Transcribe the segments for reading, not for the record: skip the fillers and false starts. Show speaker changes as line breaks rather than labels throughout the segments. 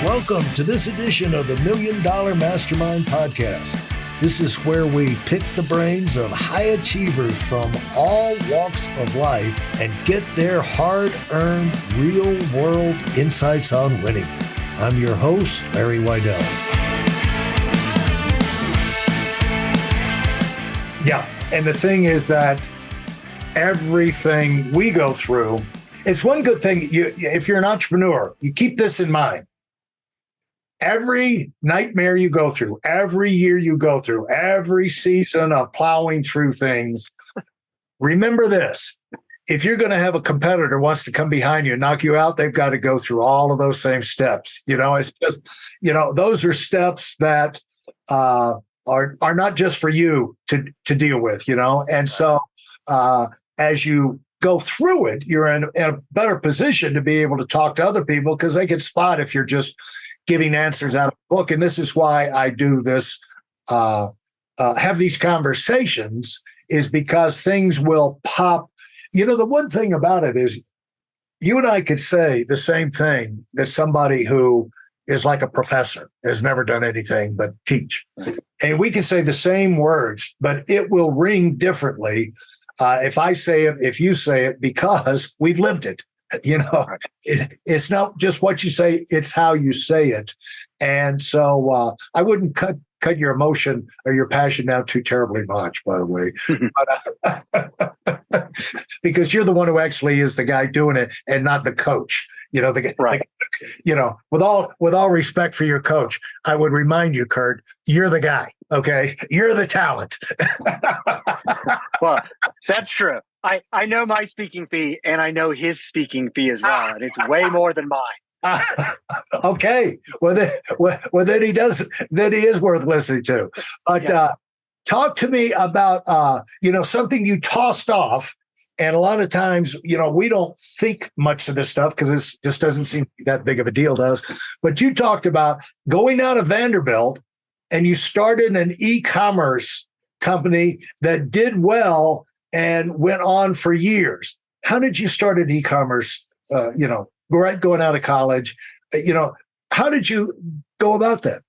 Welcome to this edition of the $1 Million Mastermind Podcast. This is where we pick the brains of high achievers from all walks of life and get their hard-earned, real-world insights on winning. I'm your host, Larry Weidel.
Yeah, and the thing is that everything we go through, it's one good thing, if you're an entrepreneur, you keep this in mind. Every nightmare you go through, every year you go through, every season of plowing through things, remember this. If you're going to have a competitor who wants to come behind you and knock you out, they've got to go through all of those same steps. It's just, those are steps that are not just for you to deal with, And so as you go through it, you're in a better position to be able to talk to other people because they can spot if you're just giving answers out of a book. And this is why I do this, have these conversations, is because things will pop. The one thing about it is you and I could say the same thing that somebody who is like a professor, has never done anything but teach. And we can say the same words, but it will ring differently if I say it, if you say it, because we've lived it. It's not just what you say, it's how you say it. And so I wouldn't cut your emotion or your passion down too terribly much, by the way, but, because you're the one who actually is the guy doing it and not the coach. Right. With all respect for your coach, I would remind you, Kurt, you're the guy. Okay, you're the talent.
Well, that's true. I know my speaking fee and I know his speaking fee as well, and it's way more than mine.
Okay, well then he is worth listening to. But yeah. Talk to me about something you tossed off, and a lot of times we don't think much of this stuff because it just doesn't seem that big of a deal to us. But you talked about going out of Vanderbilt and you started an e-commerce company that did well and went on for years. How did you start an e-commerce? Right, going out of college, how did you go about that?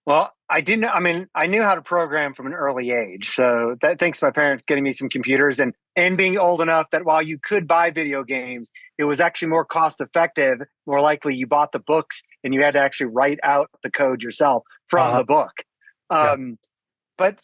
Well, I didn't. I mean, I knew how to program from an early age. So that thanks to my parents getting me some computers and being old enough that while you could buy video games, it was actually more cost effective. More likely, you bought the books and you had to actually write out the code yourself from the book. But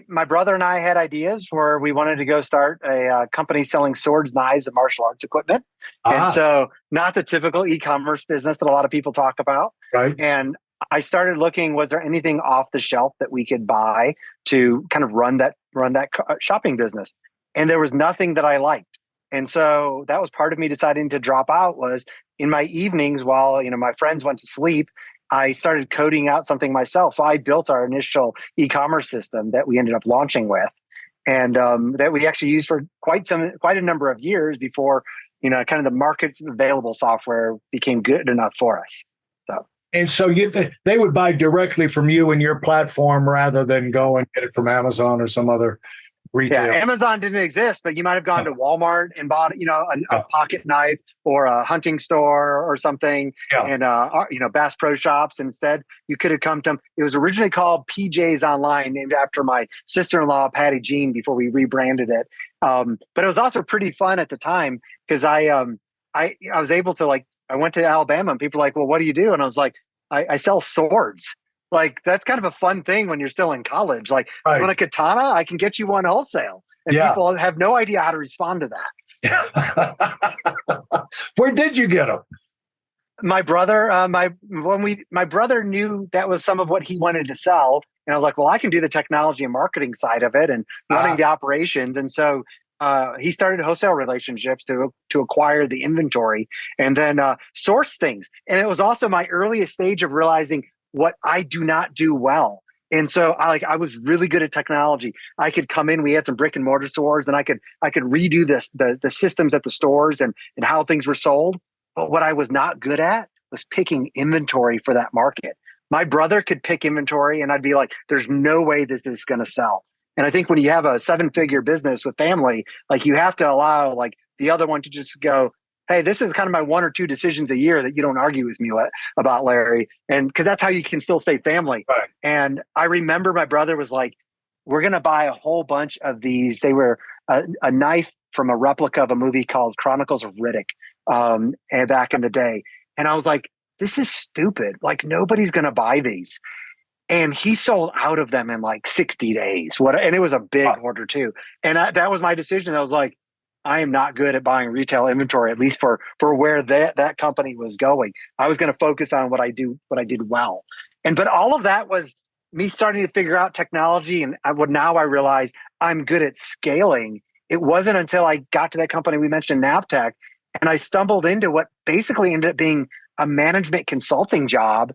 my brother and I had ideas where we wanted to go start a company selling swords, knives, and martial arts equipment. And so not the typical e-commerce business that a lot of people talk about.
Right.
And I started looking, was there anything off the shelf that we could buy to kind of run that shopping business? And there was nothing that I liked. And so that was part of me deciding to drop out. Was in my evenings while my friends went to sleep, I started coding out something myself. So I built our initial e-commerce system that we ended up launching with, and that we actually used for quite a number of years before, kind of the market's available software became good enough for us.
And so they would buy directly from you and your platform rather than go and get it from Amazon or some other retail.
Yeah, Amazon didn't exist, but you might have gone to Walmart and bought, a pocket knife or a hunting store or something, and Bass Pro Shops. Instead, you could have come to. It was originally called PJ's Online, named after my sister-in-law Patty Jean before we rebranded it. But it was also pretty fun at the time because I was able to I went to Alabama and people were like, well, what do you do? And I was like, I sell swords. Like, that's kind of a fun thing when you're still in college. Like, right. You want a katana? I can get you one wholesale. And people have no idea how to respond to
that. Where did you get them?
My brother, my brother knew that was some of what he wanted to sell. And I was like, well, I can do the technology and marketing side of it and running the operations. And so he started wholesale relationships to acquire the inventory and then source things. And it was also my earliest stage of realizing what I do not do well. And so I was really good at technology. I could come in, we had some brick and mortar stores, and I could redo the systems at the stores and how things were sold. But what I was not good at was picking inventory for that market. My brother could pick inventory and I'd be like, there's no way this is going to sell. And I think when you have a 7-figure business with family, you have to allow the other one to just go, hey, this is kind of my 1 or 2 decisions a year that you don't argue with me about, Larry. And because that's how you can still stay family.
Right.
And I remember my brother was like, we're going to buy a whole bunch of these. They were a knife from a replica of a movie called Chronicles of Riddick and back in the day. And I was like, this is stupid. Like, nobody's going to buy these. And he sold out of them in like 60 days. And it was a big order too. And that was my decision. I was like, I am not good at buying retail inventory, at least for where that company was going. I was going to focus on what I did well. But all of that was me starting to figure out technology. And now I realize I'm good at scaling. It wasn't until I got to that company we mentioned, Navtech, and I stumbled into what basically ended up being a management consulting job.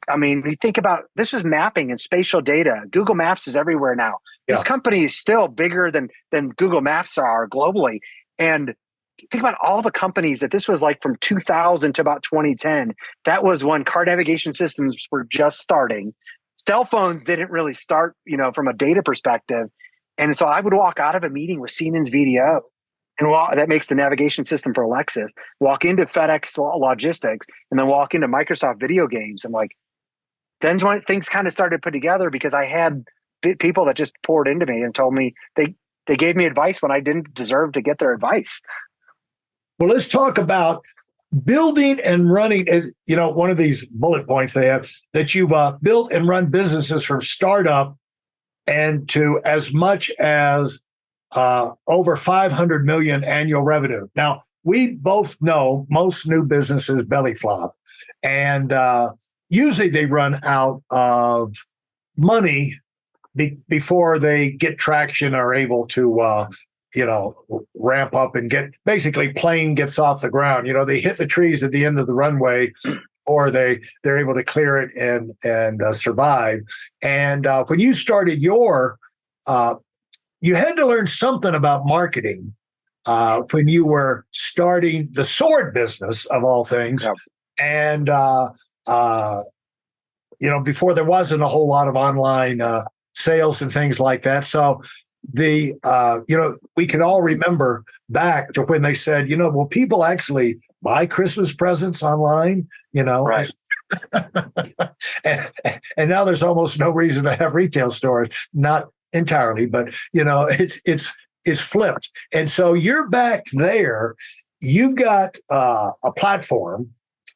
I mean, you think about, this was mapping and spatial data. Google Maps is everywhere now. Yeah. This company is still bigger than Google Maps are globally. And think about all the companies that this was like from 2000 to about 2010. That was when car navigation systems were just starting. Cell phones didn't really start, from a data perspective. And so I would walk out of a meeting with Siemens VDO, and that makes the navigation system for Lexus, walk into FedEx Logistics, and then walk into Microsoft Video Games. And then when things kind of started to put together, because I had people that just poured into me and told me they gave me advice when I didn't deserve to get their advice.
Well, let's talk about building and running. One of these bullet points they have that you've built and run businesses from startup and to as much as over 500 million annual revenue. Now, we both know most new businesses belly flop, and usually they run out of money before they get traction or able to, ramp up and plane gets off the ground. They hit the trees at the end of the runway, or they're able to clear it and survive. And when you started you had to learn something about marketing when you were starting the sword business of all things. Yep. And, before there wasn't a whole lot of online sales and things like that. So we can all remember back to when they said, will people actually buy Christmas presents online?
Right.
and now there's almost no reason to have retail stores. Not entirely, but it's flipped. And so you're back there. You've got a platform.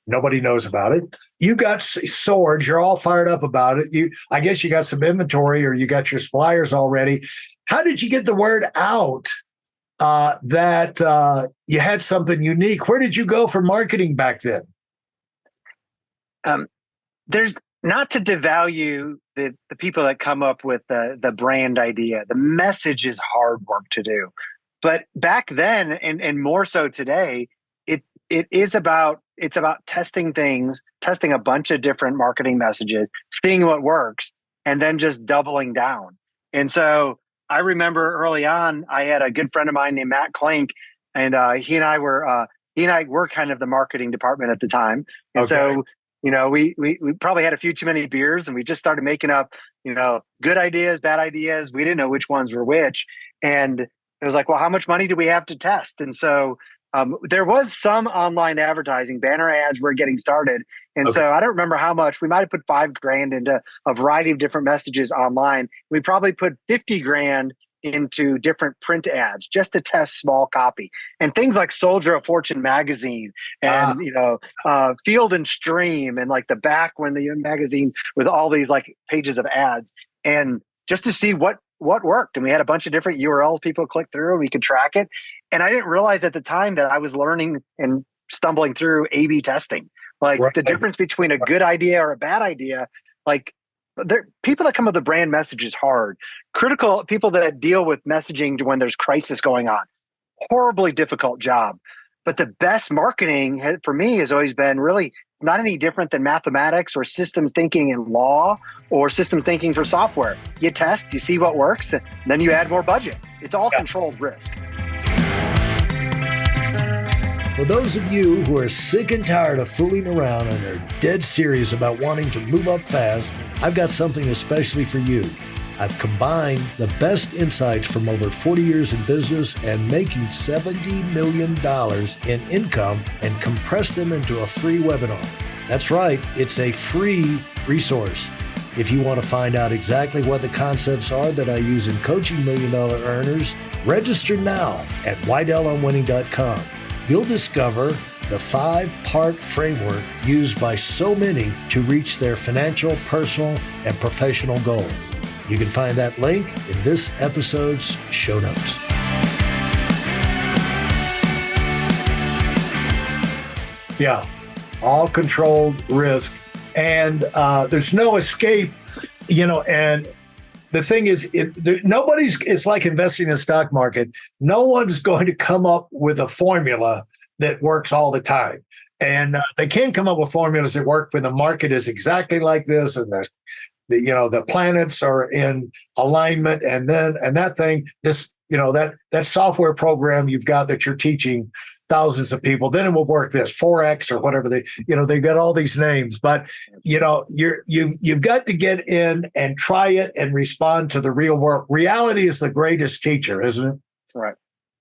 Nobody knows about it. You got swords. You're all fired up about it. I guess you got some inventory, or you got your suppliers already. How did you get the word out that you had something unique? Where did you go for marketing back then?
There's not to devalue the people that come up with the brand idea. The message is hard work to do. But back then, and more so today, it's about testing things, testing a bunch of different marketing messages, seeing what works, and then just doubling down. And so I remember early on, I had a good friend of mine named Matt Klink, and he and I were kind of the marketing department at the time. And okay. So, we probably had a few too many beers, and we just started making up, good ideas, bad ideas. We didn't know which ones were which. And it was like, well, how much money do we have to test? And so there was some online advertising, banner ads were getting started. And okay. So I don't remember how much. We might have put $5,000 into a variety of different messages online. We probably put $50,000 into different print ads just to test small copy, and things like Soldier of Fortune magazine and Field and Stream, and like the back when the magazine with all these like pages of ads, and just to see what worked. And we had a bunch of different URLs people click through, and we could track it. And I didn't realize at the time that I was learning and stumbling through A/B testing, like right. The difference between a good idea or a bad idea. Like people that come up with a brand message is hard. Critical people that deal with messaging when there's crisis going on, horribly difficult job. But the best marketing for me has always been really not any different than mathematics or systems thinking in law or systems thinking for software. You test, you see what works, and then you add more budget. It's all controlled risk.
For those of you who are sick and tired of fooling around and are dead serious about wanting to move up fast, I've got something especially for you. I've combined the best insights from over 40 years in business and making $70 million in income and compressed them into a free webinar. That's right, it's a free resource. If you want to find out exactly what the concepts are that I use in coaching million-dollar earners, register now at WeidelOnWinning.com. You'll discover the 5-part framework used by so many to reach their financial, personal, and professional goals. You can find that link in this episode's show notes.
Yeah, all controlled risk. And there's no escape, and the thing is, it's like investing in the stock market. No one's going to come up with a formula that works all the time. And they can come up with formulas that work when the market is exactly like this and the planets are in alignment and that thing, that software program you've got that you're teaching thousands of people, then it will work this Forex or whatever they've got all these names, but you've got to get in and try it and respond to the real world. Reality is the greatest teacher, isn't it?
Right.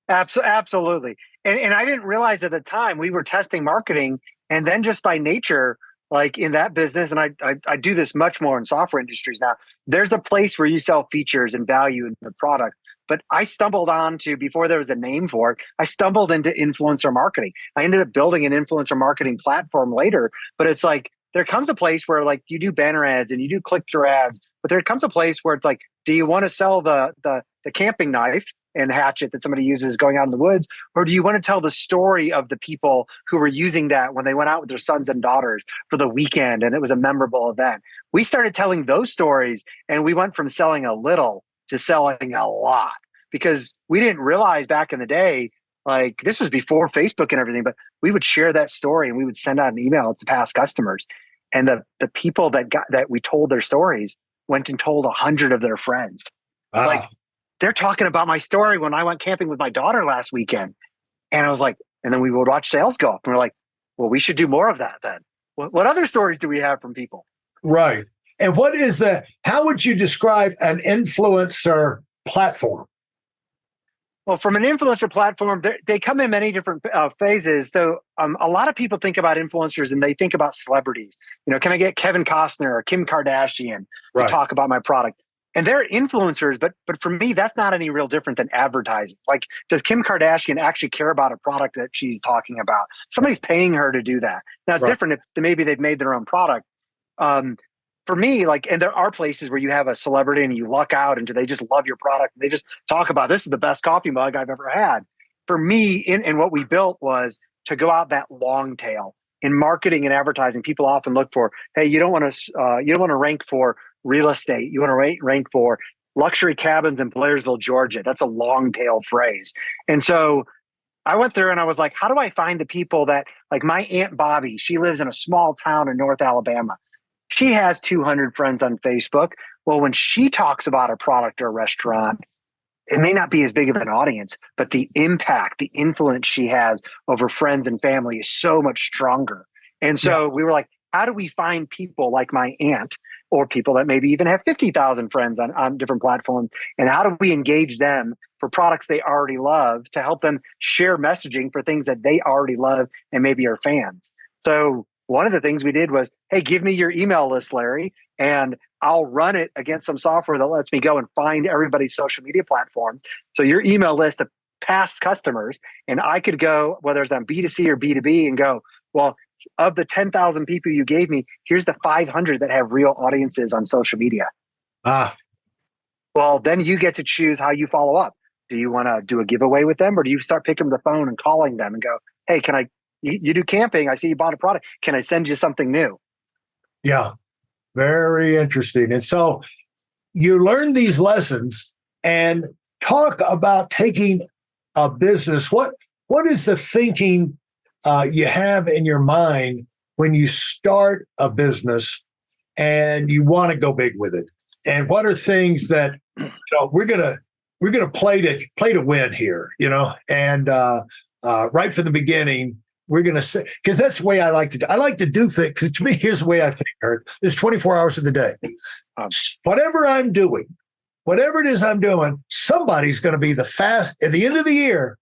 Absolutely. And I didn't realize at the time we were testing marketing, and then just by nature, like in that business, and I do this much more in software industries now, there's a place where you sell features and value in the product. But I stumbled onto, before there was a name for it, I stumbled into influencer marketing. I ended up building an influencer marketing platform later, but it's like, there comes a place where like you do banner ads and you do click-through ads, but there comes a place where it's like, do you want to sell the camping knife and hatchet that somebody uses going out in the woods? Or do you want to tell the story of the people who were using that when they went out with their sons and daughters for the weekend and it was a memorable event? We started telling those stories, and we went from selling a little to selling a lot, because we didn't realize back in the day, like this was before Facebook and everything, but we would share that story and we would send out an email to past customers. And the people that we told their stories went and told 100 of their friends.
Wow.
Like, they're talking about my story when I went camping with my daughter last weekend. And I was like, and then we would watch sales go up, and we're like, well, we should do more of that then. What other stories do we have from people?
Right. And how would you describe an influencer platform?
Well, from an influencer platform, they come in many different phases. So a lot of people think about influencers and they think about celebrities. Can I get Kevin Costner or Kim Kardashian to talk about my product? And they're influencers, but for me, that's not any real different than advertising. Like, does Kim Kardashian actually care about a product that she's talking about? Somebody's paying her to do that. Now, it's different if maybe they've made their own product. For me, and there are places where you have a celebrity and you luck out and they just love your product. They just talk about, this is the best coffee mug I've ever had. For me, in what we built was to go out that long tail. In marketing and advertising, people often look for, hey, you don't want to rank for real estate. You want to rank for luxury cabins in Blairsville, Georgia. That's a long tail phrase. And so I went through and I was like, how do I find the people that, like my Aunt Bobby, she lives in a small town in North Alabama. She has 200 friends on Facebook. Well, when she talks about a product or a restaurant, it may not be as big of an audience, but the impact, the influence she has over friends and family is so much stronger. And so we were like, how do we find people like my aunt, or people that maybe even have 50,000 friends on different platforms? And how do we engage them for products they already love to help them share messaging for things that they already love and maybe are fans? So one of the things we did was, hey, give me your email list, Larry, and I'll run it against some software that lets me go and find everybody's social media platform. So your email list of past customers, and I could go, whether it's on B2C or B2B, and go, well, of the 10,000 people you gave me, here's the 500 that have real audiences on social media. Well, then you get to choose how you follow up. Do you want to do a giveaway with them, or do you start picking up the phone and calling them and go, hey, you do camping. I see you bought a product. Can I send you something new?
Yeah, very interesting. And so you learn these lessons and talk about taking a business. What is the thinking you have in your mind when you start a business and you want to go big with it? And what are things that we're gonna play to win here, and right from the beginning. We're going to say, because that's the way I like to do. I like to do things. Because to me, here's the way I think, Eric. There's 24 hours of the day. Whatever I'm doing, whatever it is I'm doing, somebody's going to be at the end of the year.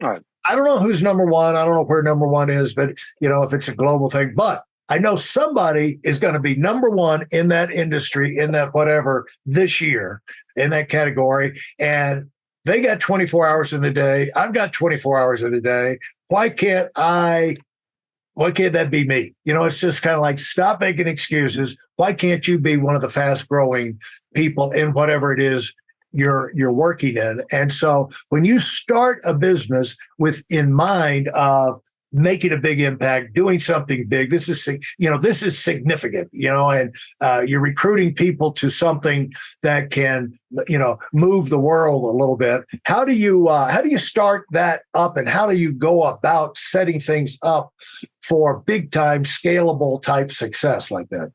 All right.
I don't know who's number one. I don't know where number one is, but if it's a global thing, but I know somebody is going to be number one in that industry, in that whatever this year in that category. And they got 24 hours in the day. I've got 24 hours in the day. Why can't that be me? It's just kind of like, stop making excuses. Why can't you be one of the fast growing people in whatever it is you're working in? And so when you start a business with in mind of making a big impact, doing something big, this is significant, and you're recruiting people to something that can, move the world a little bit. How do you start that up, and how do you go about setting things up for big time scalable type success like that?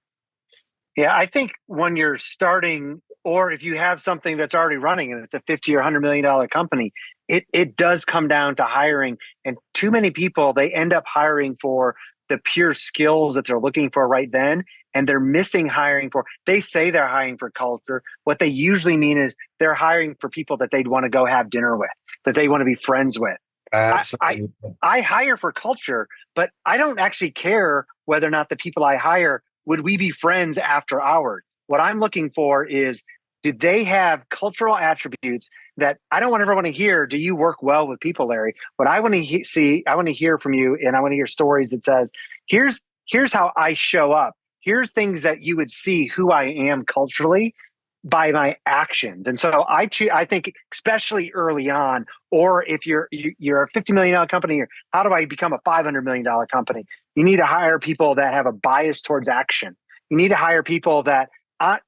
Yeah, I think when you're starting, or if you have something that's already running and it's a $50 or $100 million company, it does come down to hiring. And too many people, they end up hiring for the pure skills that they're looking for right then. And they're missing they say they're hiring for culture. What they usually mean is they're hiring for people that they'd want to go have dinner with, that they want to be friends with.
Absolutely.
I hire for culture, but I don't actually care whether or not the people I hire, would we be friends after hours? What I'm looking for is, do they have cultural attributes that I don't want to hear? Do you work well with people, Larry? What I want to see, I want to hear from you, and I want to hear stories that says, here's how I show up. Here's things that you would see who I am culturally by my actions. And so I think, especially early on, or if you're a $50 million company, or how do I become a $500 million company? You need to hire people that have a bias towards action. You need to hire people that,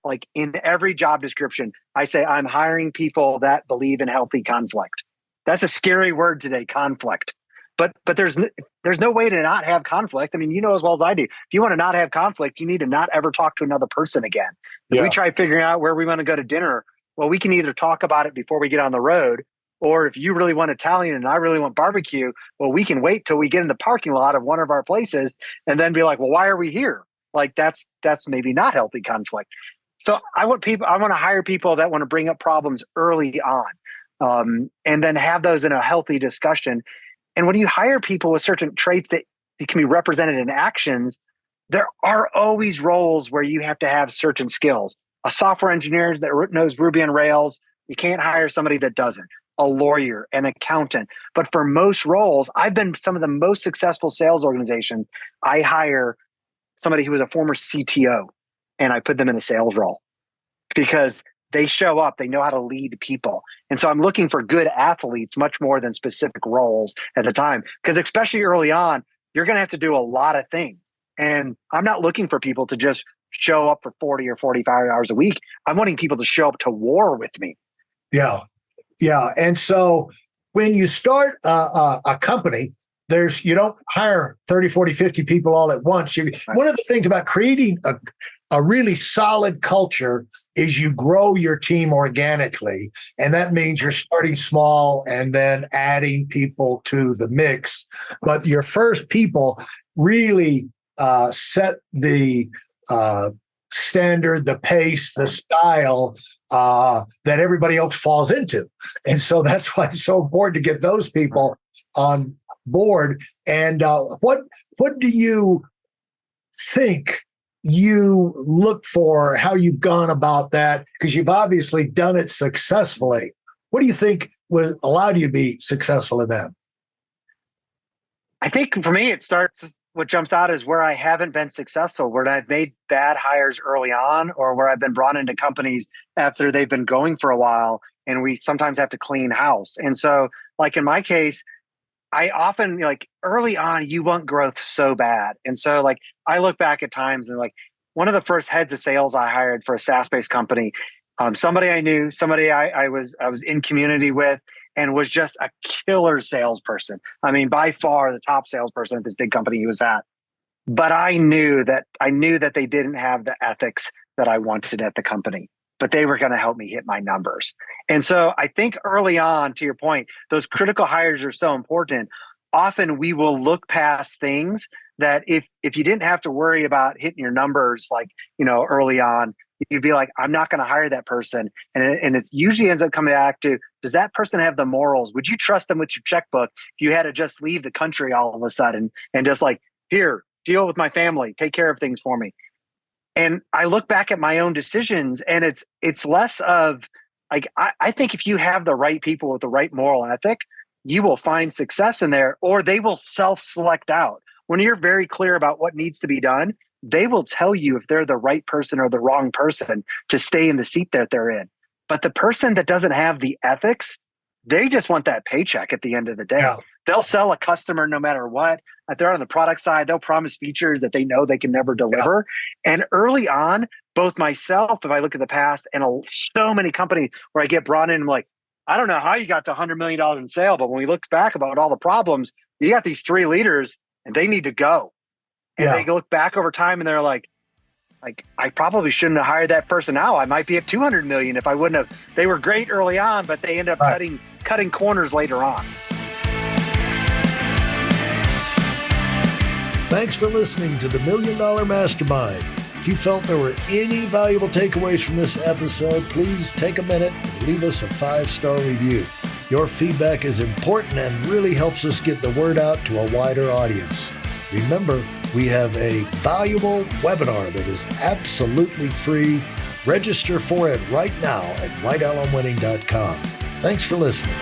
like in every job description, I say I'm hiring people that believe in healthy conflict. That's a scary word today, conflict. But there's no way to not have conflict. I mean, as well as I do. If you want to not have conflict, you need to not ever talk to another person again. If we try figuring out where we want to go to dinner, well, we can either talk about it before we get on the road, or if you really want Italian and I really want barbecue, well, we can wait till we get in the parking lot of one of our places and then be like, well, why are we here? Like that's maybe not healthy conflict. So I want to hire people that want to bring up problems early on, and then have those in a healthy discussion. And when you hire people with certain traits that can be represented in actions, there are always roles where you have to have certain skills. A software engineer that knows Ruby on Rails, you can't hire somebody that doesn't. A lawyer, an accountant. But for most roles, I've been some of the most successful sales organizations. I hire somebody who was a former CTO, and I put them in a sales role because they show up, they know how to lead people. And so I'm looking for good athletes much more than specific roles at the time. Because especially early on, you're going to have to do a lot of things. And I'm not looking for people to just show up for 40 or 45 hours a week. I'm wanting people to show up to war with me.
Yeah. Yeah. And so when you start a company, you don't hire 30, 40, 50 people all at once. One of the things about creating a really solid culture is you grow your team organically. And that means you're starting small and then adding people to the mix. But your first people really set the standard, the pace, the style that everybody else falls into. And so that's why it's so important to get those people on board. And what do you think you look for, how you've gone about that? Because you've obviously done it successfully. What do you think would allow you to be successful in that?
I think for me, what jumps out is where I haven't been successful, where I've made bad hires early on, or where I've been brought into companies after they've been going for a while, and we sometimes have to clean house. And so, like in my case, I often, early on, you want growth so bad. And so I look back at times and one of the first heads of sales I hired for a SaaS-based company, somebody I knew, somebody I was in community with, and was just a killer salesperson. I mean, by far the top salesperson at this big company he was at. But I knew that they didn't have the ethics that I wanted at the company, but they were going to help me hit my numbers. And so I think early on, to your point, those critical hires are so important. Often we will look past things that if you didn't have to worry about hitting your numbers, early on, you'd be like, I'm not going to hire that person. And it usually ends up coming back to, does that person have the morals? Would you trust them with your checkbook if you had to just leave the country all of a sudden and just like, here, deal with my family, take care of things for me? And I look back at my own decisions, and it's less of like, I think if you have the right people with the right moral ethic, you will find success in there, or they will self-select out. When you're very clear about what needs to be done, they will tell you if they're the right person or the wrong person to stay in the seat that they're in. But the person that doesn't have the ethics, they just want that paycheck at the end of the day.
Yeah.
They'll sell a customer no matter what. If they're on the product side, they'll promise features that they know they can never deliver. Yeah. And early on, both myself, if I look at the past, and so many companies where I get brought in, I'm like, I don't know how you got to $100 million in sale, but when we look back about all the problems, you got these 3 leaders and they need to go. And they look back over time and they're like, I probably shouldn't have hired that person now. I might be at 200 million if I wouldn't have. They were great early on, but they end up cutting corners later on.
Thanks for listening to the $1 Million Mastermind. If you felt there were any valuable takeaways from this episode, please take a minute and leave us a 5-star review. Your feedback is important and really helps us get the word out to a wider audience. Remember, we have a valuable webinar that is absolutely free. Register for it right now at whitealumwinning.com. Thanks for listening.